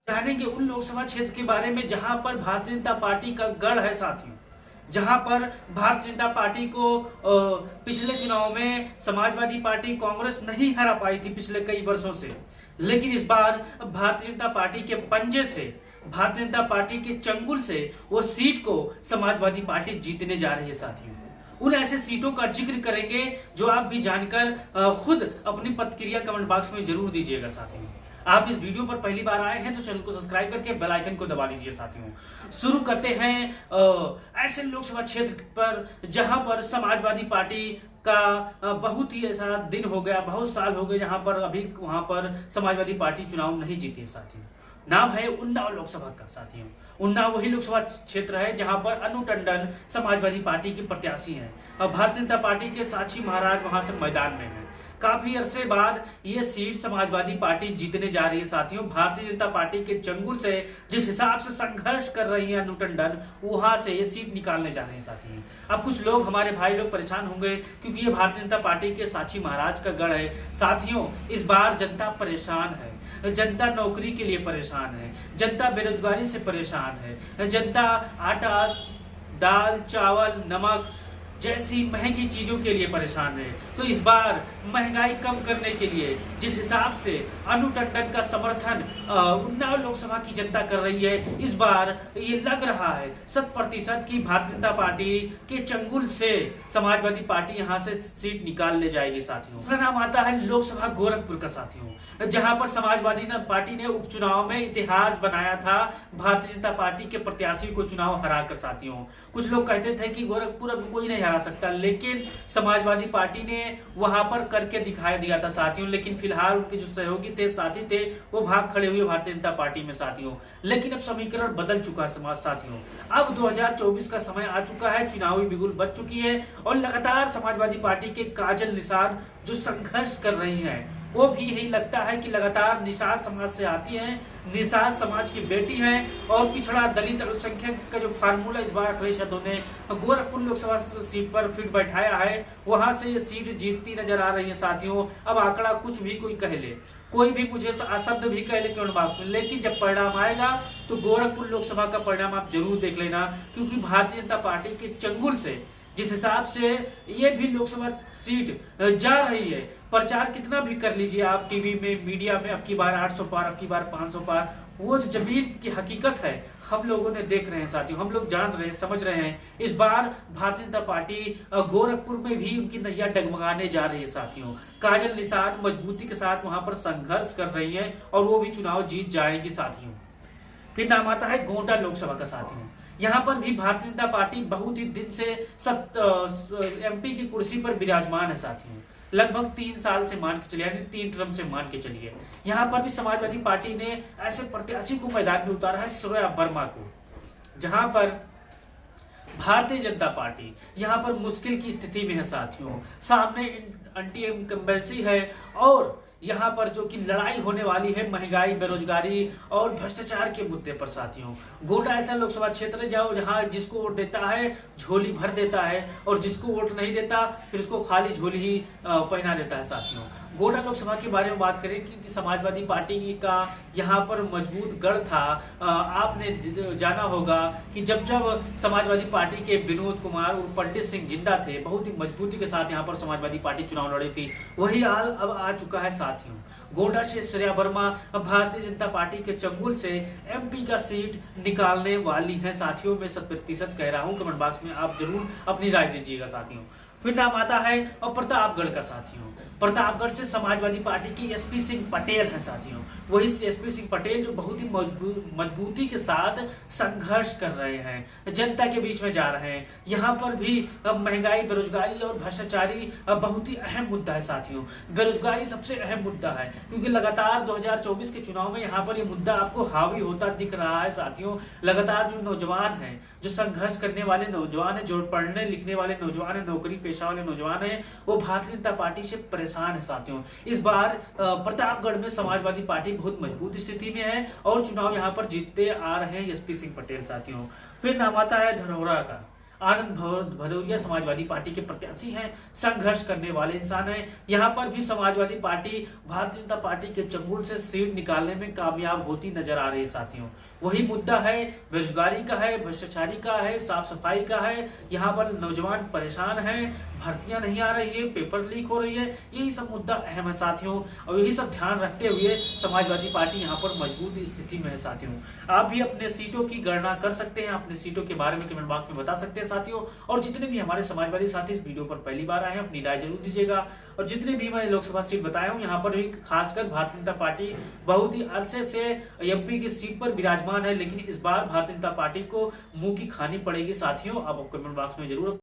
जानेंगे उन लोकसभा क्षेत्र के बारे में जहां पर भारतीय जनता पार्टी का गढ़ है साथियों। जहां पर भारतीय जनता पार्टी को पिछले चुनाव में समाजवादी पार्टी कांग्रेस नहीं हरा पाई थी पिछले कई वर्षों से, लेकिन इस बार भारतीय जनता पार्टी के पंजे से, भारतीय जनता पार्टी के चंगुल से वो सीट को समाजवादी पार्टी जीतने जा रही है साथियों। उन ऐसे सीटों का जिक्र करेंगे जो आप भी जानकर खुद अपनी प्रतिक्रिया कमेंट बॉक्स में जरूर दीजिएगा साथियों। आप इस वीडियो पर पहली बार आए हैं तो चैनल को सब्सक्राइब करके बेल आइकन को दबा लीजिए साथियों। शुरू करते हैं ऐसे लोकसभा क्षेत्र पर जहां पर समाजवादी पार्टी का बहुत ही ऐसा दिन हो गया, बहुत साल हो गए जहां पर अभी वहां पर समाजवादी पार्टी चुनाव नहीं जीती है साथियों। नाम है उन्नाव लोकसभा का साथियों। उन्नाव वही लोकसभा क्षेत्र है जहां पर अनु टंडन समाजवादी पार्टी की प्रत्याशी हैं और भारतीय जनता पार्टी के साक्षी महाराज वहां से मैदान में हैं। काफी अरसे बाद ये सीट समाजवादी पार्टी जीतने जा रही है साथियों। भारतीय जनता पार्टी के चंगुल से जिस हिसाब से संघर्ष कर रही है अनु टंडन, वहां से ये सीट निकालने जा रहे हैं साथियों। अब कुछ लोग, हमारे भाई लोग परेशान होंगे क्योंकि ये भारतीय जनता पार्टी के साक्षी महाराज का गढ़ है साथियों। इस बार जनता परेशान है, जनता नौकरी के लिए परेशान है, जनता बेरोजगारी से परेशान है, जनता आटा, दाल, चावल, नमक जैसी महंगी चीजों के लिए परेशान है। तो इस बार महंगाई कम करने के लिए जिस हिसाब से अनु टंडन का समर्थन उन्नाव लोकसभा की जनता कर रही है, इस बार ये लग रहा है 100% की भारतीय जनता पार्टी के चंगुल से समाजवादी पार्टी यहां से सीट निकाल ले जाएगी साथियों। दूसरा नाम आता है लोकसभा गोरखपुर का साथियों, जहां पर समाजवादी पार्टी ने उपचुनाव में इतिहास बनाया था भारतीय जनता पार्टी के प्रत्याशी को चुनाव हराकर साथियों। कुछ लोग कहते थे कि गोरखपुर अब कोई नहीं हरा सकता, लेकिन समाजवादी पार्टी ने वहां पर करके दिखाई दिया था साथियों। लेकिन फिलहाल उनके जो सहयोगी थे, साथी थे, वो भाग खड़े हुए भारतीय जनता पार्टी में साथियों। लेकिन अब समीकरण बदल चुका है समाज साथियों। अब 2024 का समय आ चुका है, चुनावी बिगुल बच चुकी है और लगातार समाजवादी पार्टी के काजल निषाद जो संघर्ष कर रही है, वो भी यही लगता है कि लगातार निषाद समाज से आती है, निषाद समाज की बेटी है और पिछड़ा दलित अल्पसंख्यक का जो फार्मूला इस बार अखिलेश यादव ने गोरखपुर लोकसभा सीट पर फिट बैठाया है, वहां से ये सीट जीतती नजर आ रही है साथियों। अब आंकड़ा कुछ भी कोई कह ले, कोई भी मुझे शब्द भी कह ले कमेंट बॉक्स में, लेकिन जब परिणाम आएगा तो गोरखपुर लोकसभा का परिणाम आप जरूर देख लेना। क्योंकि भारतीय जनता पार्टी के चंगुल से जिस हिसाब से ये भी लोकसभा सीट जा रही है, प्रचार कितना भी कर लीजिए आप टीवी में, मीडिया में, अब की बार 800 पार, अब की बार 500 पार, वो जो जमीन की हकीकत है हम लोगों ने देख रहे हैं साथियों, हम लोग जान रहे हैं, समझ रहे हैं। इस बार भारतीय जनता पार्टी गोरखपुर में भी उनकी नैया डगमगाने जा रही है साथियों। काजल निषाद मजबूती के साथ वहां पर संघर्ष कर रही है और वो भी चुनाव जीत जाएगी साथियों। फिर नाम आता है गोंडा लोकसभा का साथियों। यहाँ पर भी भारतीय जनता पार्टी बहुत ही दिन से एमपी की कुर्सी पर विराजमान है साथियों। लगभग 3 साल से मान के चलिए, यानी 3 टर्म से मान के चलिए। यहाँ पर भी समाजवादी पार्टी ने ऐसे प्रत्याशी को मैदान में उतारा है, श्रेया वर्मा को, जहां पर भारतीय जनता पार्टी यहाँ पर मुश्किल की स्थिति में है साथियों। सामने एंटी इनकम्बेंसी है और यहाँ पर जो कि लड़ाई होने वाली है महंगाई, बेरोजगारी और भ्रष्टाचार के मुद्दे पर साथियों। गोंडा ऐसा लोकसभा क्षेत्र है जहाँ जिसको वोट देता है झोली भर देता है और जिसको वोट नहीं देता फिर उसको खाली झोली ही पहना देता है साथियों। गोंडा लोकसभा के बारे में बात करें कि समाजवादी पार्टी का यहाँ पर मजबूत गढ़ था। आपने जाना होगा कि जब समाजवादी पार्टी के विनोद कुमार और पंडित सिंह जिंदा थे, बहुत ही मजबूती के साथ यहाँ पर समाजवादी पार्टी चुनाव लड़ी थी। वही हाल अब आ चुका है साथियों। गोंडा से श्रेया वर्मा भारतीय जनता पार्टी के चंगुल से एमपी का सीट निकालने वाली है साथियों। मैं 100% कह रहा हूँ, कमेंट बॉक्स में आप जरूर अपनी राय दीजिएगा साथियों। फिर नाम आता है और प्रतापगढ़ का साथियों। प्रतापगढ़ से समाजवादी पार्टी की एसपी सिंह पटेल है साथियों। वही एसपी सिंह पटेल जो बहुत ही मजबूती के साथ संघर्ष कर रहे हैं, जनता के बीच में जा रहे हैं। यहाँ पर भी महंगाई, बेरोजगारी और भ्रष्टाचारी बहुत ही अहम मुद्दा है साथियों। बेरोजगारी सबसे अहम मुद्दा है क्योंकि लगातार 2024 के चुनाव में यहाँ पर ये मुद्दा आपको हावी होता दिख रहा है साथियों। लगातार जो नौजवान हैं, जो संघर्ष करने वाले नौजवान हैं, जो पढ़ने लिखने वाले नौजवान हैं, नौकरी पेशा वाले नौजवान हैं, वो भारतीय जनता पार्टी से परेशान है साथियों। इस बार प्रतापगढ़ में समाजवादी पार्टी बहुत मजबूत स्थिति में है और चुनाव यहाँ पर जीतते आ रहे हैं एसपी सिंह पटेल साथियों। फिर नाम आता है धनौरा का। आनंद भदौरिया समाजवादी पार्टी के प्रत्याशी हैं, संघर्ष करने वाले इंसान हैं। यहाँ पर भी समाजवादी पार्टी भारतीय जनता पार्टी के चंगुल से सीट निकालने में कामयाब होती नजर आ रही है साथियों। वही मुद्दा है, बेरोजगारी का है, भ्रष्टाचारी का है, साफ सफाई का है। यहाँ पर नौजवान परेशान हैं, भर्तियां नहीं आ रही है, पेपर लीक हो रही है। यही सब मुद्दा अहम है साथियों, और यही सब ध्यान रखते हुए समाजवादी पार्टी यहाँ पर मजबूत स्थिति में है साथियों। आप भी अपने सीटों की गणना कर सकते हैं, अपने सीटों के बारे में कमेंट बॉक्स में बता सकते हैं साथियों। और जितने भी हमारे समाजवादी साथी इस वीडियो पर पहली बार आए हैं, अपनी राय जरूर दीजिएगा। और जितने भी मैं लोकसभा सीट बताया हूँ, यहाँ पर भी खासकर भारतीय जनता पार्टी बहुत ही अरसे से एमपी की सीट पर विराजमान है, लेकिन इस बार भारतीय जनता पार्टी को मुंह की खानी पड़ेगी साथियों। आप कमेंट बॉक्स में जरूर